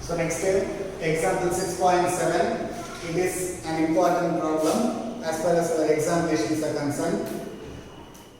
So next example 6.7. It is an important problem as far as our examinations are concerned.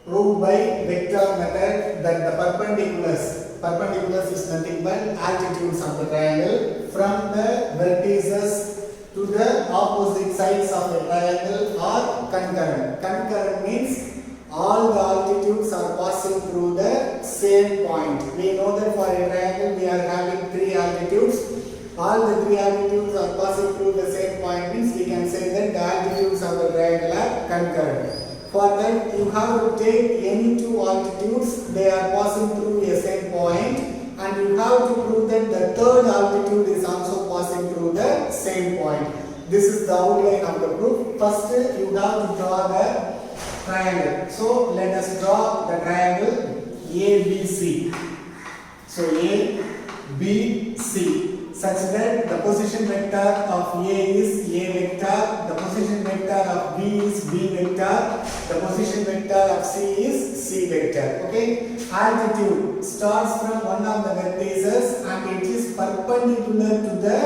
Prove by vector method that the perpendiculars is nothing but altitudes of the triangle from the vertices to the opposite sides of the triangle are concurrent. Concurrent means all the altitudes are passing through the same point. We know that for a triangle we are having three altitudes. All the three altitudes are passing through the same point means we can say that the altitudes of the triangle are concurrent. For that you have to take any two altitudes, they are passing through a same point, and you have to prove that the third altitude is also passing through the same point. This is the outline of the proof. First you have to draw the triangle. So let us draw the triangle ABC. So ABC. Such that the position vector of A is A vector, the position vector of B is B vector, the position vector of C is C vector. Okay? Altitude starts from one of the vertices and it is perpendicular to the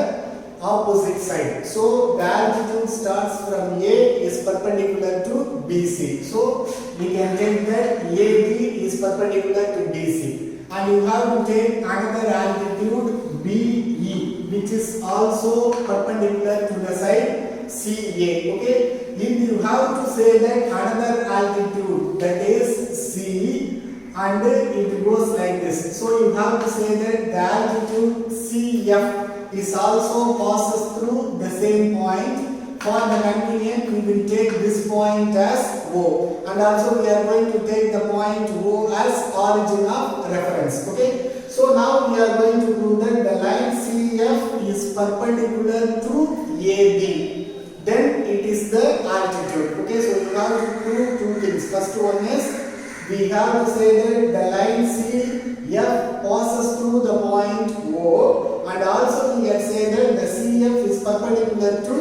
opposite side. So the altitude starts from A is perpendicular to BC. So we can take that AB is perpendicular to BC. And you have to take another altitude BE, which is also perpendicular to the side CA. Okay, if you have to say that another altitude, that is C, and it goes like this. So you have to say that the altitude CF is also passes through the same point. For the convenience, we will take this point as O, and also we are going to take the point O as origin of reference. Okay, so now we are going to prove that the line CF is perpendicular to AB. Then it is the altitude. Okay, so you have to prove two things. First one is we have to say that the line CF passes through the point O, and also we can say that the CF is perpendicular to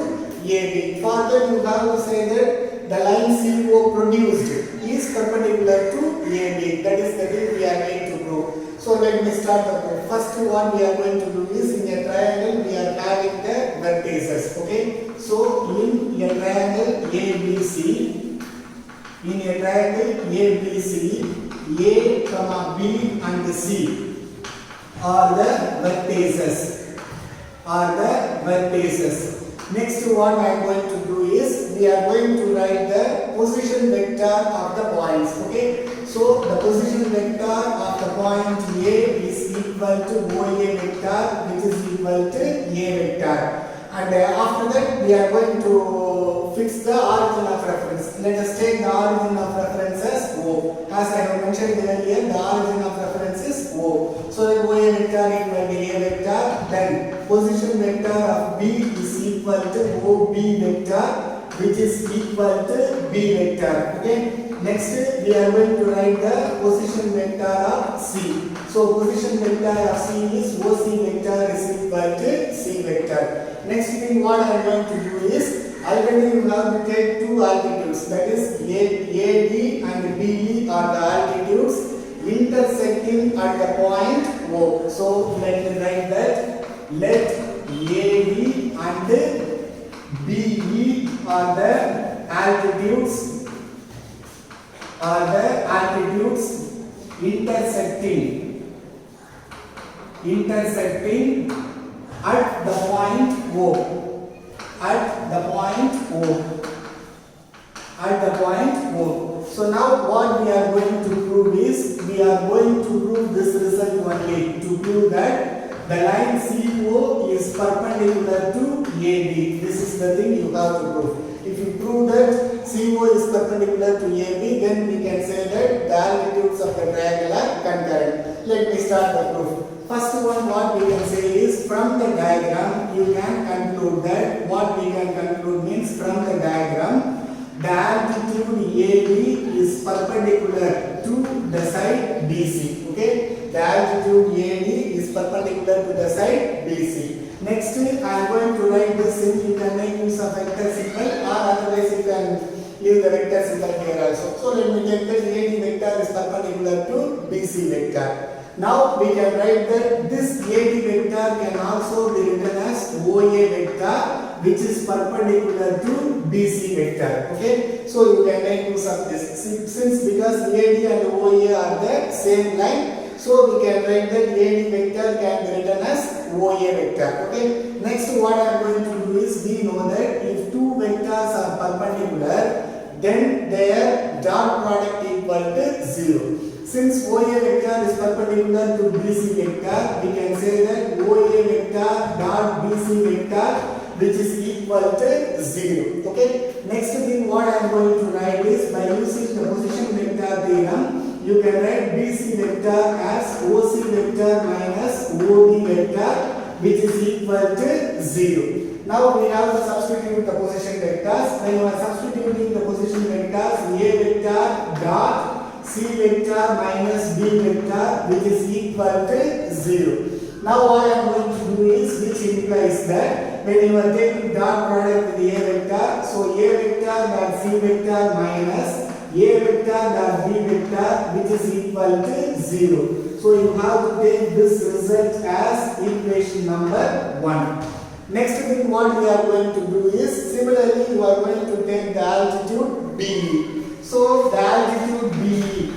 AB. Further, you have to say that the line CO produced is perpendicular to AB. That is the thing we are going to prove. So let me start the proof. First one we are going to do is in a triangle we are having the vertices. Okay. So in a triangle ABC, A comma B and C are the vertices. Next what I am going to do is we are going to write the position vector of the points. Okay, so the position vector of the point A is equal to OA vector, which is equal to A vector, and after that we are going to fix the origin of reference. Let us take the origin of reference as O. As I have mentioned earlier, the origin of reference is O. So the OA vector equal to A vector, then position vector of B is equal to OB vector, which is equal to B vector. Okay. Next we are going to write the position vector of C. So position vector of C is OC vector is equal to C vector. Next thing what I am going to do is already you have to take two altitudes, that is AD and BE are the altitudes intersecting at the point O. So let me write that. Let AD and BE are the altitudes intersecting at the point O. So now what we are going to prove is we are going to prove this result only, to prove that the line CO is perpendicular to AB. This is the thing you have to prove. If you prove that CO is perpendicular to AB, then we can say that the altitudes of the triangle are concurrent. Let me start the proof. First one what we can say is from the diagram you can conclude that what we can conclude means from the diagram the altitude AB is perpendicular to the side BC. Okay, the altitude AD is perpendicular to the side BC. Next I am going to write this in, you can make use of vector symbol or otherwise you can leave the vector symbol here also. So let me take that AD vector is perpendicular to BC vector. Now we can write that this AD vector can also be written as OA vector, which is perpendicular to BC vector. Okay, so you can make use of this since because AD and OA are the same line, so we can write that AD vector can be written as OA vector. Okay, next what I am going to do is, we know that if two vectors are perpendicular, then their dot product equal to 0. Since OA vector is perpendicular to BC vector, we can say that OA vector dot BC vector, which is equal to 0. Okay. Next thing what I am going to write is, by using the position vector theorem, you can write BC vector as OC vector minus OB vector, which is equal to 0. Now we have to substitute the position vectors. When you are substituting the position vectors, A vector dot C vector minus B vector, which is equal to 0. Now what I am going to do is, which implies that when you are taking dot product with A vector, so A vector dot C vector minus A vector dot B vector, which is equal to 0. So you have to take this result as equation number 1. Next thing what we are going to do is, similarly you are going to take the altitude BE. So the altitude BE.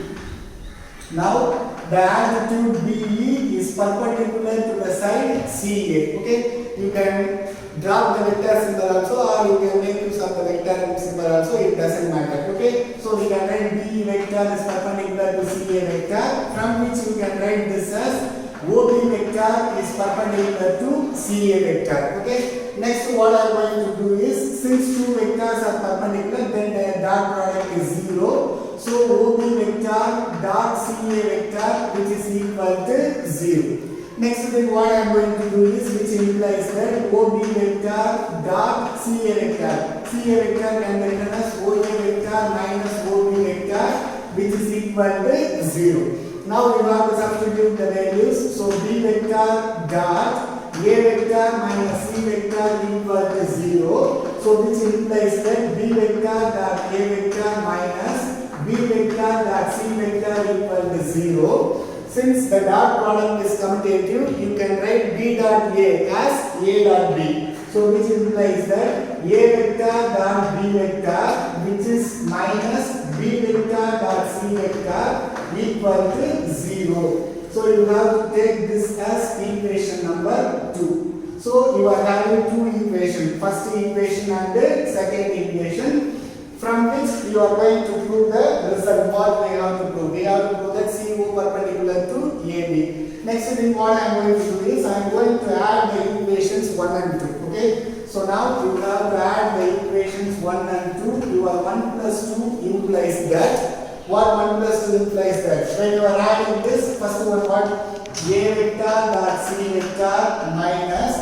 Now the altitude BE is perpendicular to the side CA. Okay, you can drop the vector symbol also, or you can make use of the vector symbol also, it doesn't matter. Okay, so we can write BE vector is perpendicular to CA vector, from which you can write this as OB vector is perpendicular to CA vector. Okay, next what I am going to do is, since two vectors are perpendicular, then their dot product is 0. So OB vector dot CA vector, which is equal to 0. Next thing what I am going to do is, which implies that OB vector dot CA vector. CA vector can be written as OA vector minus OB vector, which is equal to 0. Now we have to substitute the values. So B vector dot A vector minus C vector equal to 0. So which implies that B vector dot A vector minus B vector dot C vector equal to 0. Since the dot product is commutative, you can write B dot A as A dot B. So which implies that A vector dot B vector, which is minus B vector dot C vector, equal to 0. So you have to take this as equation number 2. So you are having two equations, first equation and the second equation, from which you are going to prove the result. What we have to prove? We have to prove that CO perpendicular to AB. Next thing what I am going to do is, I am going to add the equations 1 and 2. Okay. So now you have to add the equations 1 and 2. Your 1 plus 2 implies that. What 1 plus 2 implies that? When you are adding this, first one what? A vector dot C vector minus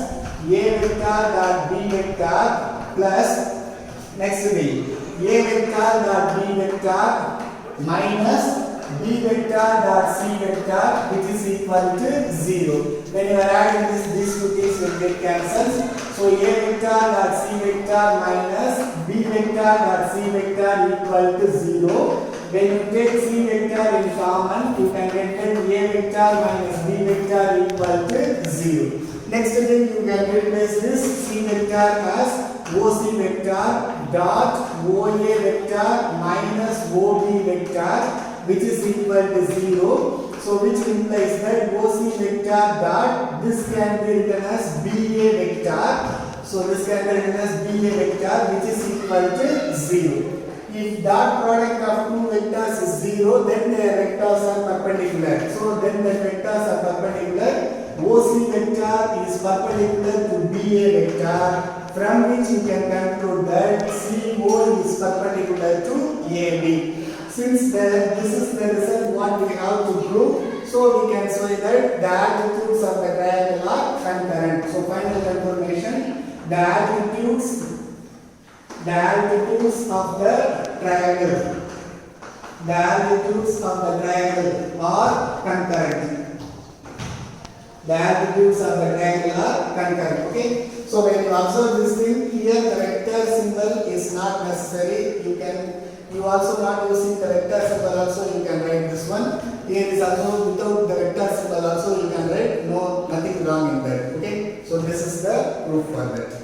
A vector dot B vector plus, next thing, A vector dot B vector minus B vector dot C vector, which is equal to 0. When you are adding this, these two things will get cancelled. So A vector dot C vector minus B vector dot C vector equal to 0. When you take C vector in common, you can get that A vector minus B vector equal to 0. Next thing, you can replace this C vector as OC vector dot OA vector minus OB vector, which is equal to 0. So which implies that OC vector dot, this can be written as BA vector. So this can be written as BA vector, which is equal to 0. If dot product of two vectors is 0, then their vectors are perpendicular. So then the vectors are perpendicular. OC vector is perpendicular to BA vector, from which you can conclude that CO is perpendicular to AB. Since this is the result what we have to prove, so we can say that the altitudes of the triangle are concurrent. So final confirmation, the altitudes of the triangle are concurrent. The altitudes of the triangle are concurrent. Okay. So when you observe this thing, here the vector symbol is not necessary. You can You also not using the vector symbol also you can write this one. Here is also without the vector symbol also you can write, no nothing wrong in that. Okay, so this is the proof for that.